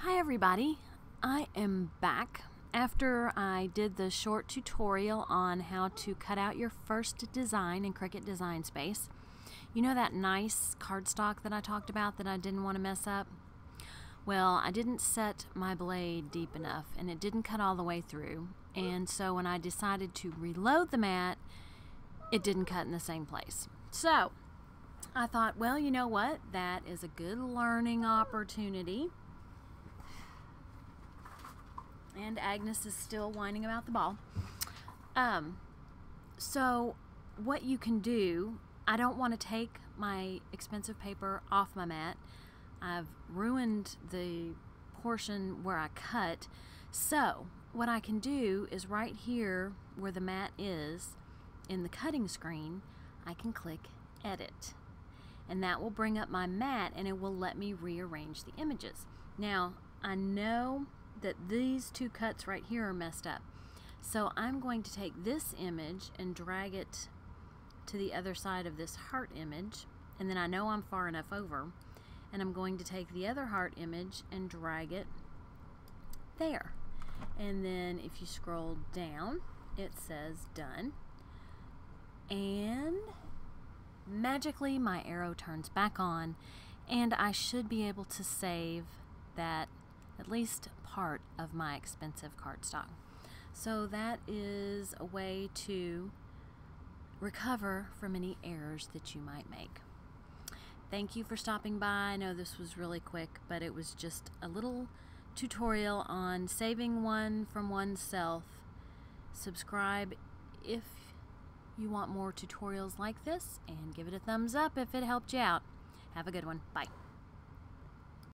Hi everybody, I am back after I did the short tutorial on how to cut out your first design in Cricut Design Space. You know that nice cardstock that I talked about that I didn't want to mess up? Well, I didn't set my blade deep enough and it didn't cut all the way through, and so when I decided to reload the mat, it didn't cut in the same place. So I thought, well, you know what, that is a good learning opportunity. And Agnes is still whining about the ball. So what you can do, I don't want to take my expensive paper off my mat. I've ruined the portion where I cut. So what I can do is right here where the mat is in the cutting screen, I can click edit. And that will bring up my mat and it will let me rearrange the images. Now, I know that these two cuts right here are messed up. So I'm going to take this image and drag it to the other side of this heart image, and then I know I'm far enough over, and I'm going to take the other heart image and drag it there. And then if you scroll down, it says done. And magically my arrow turns back on, and I should be able to save that at least part of my expensive cardstock. So that is a way to recover from any errors that you might make. Thank you for stopping by. I know this was really quick, but it was just a little tutorial on saving one from oneself. Subscribe if you want more tutorials like this, and give it a thumbs up if it helped you out. Have a good one. Bye.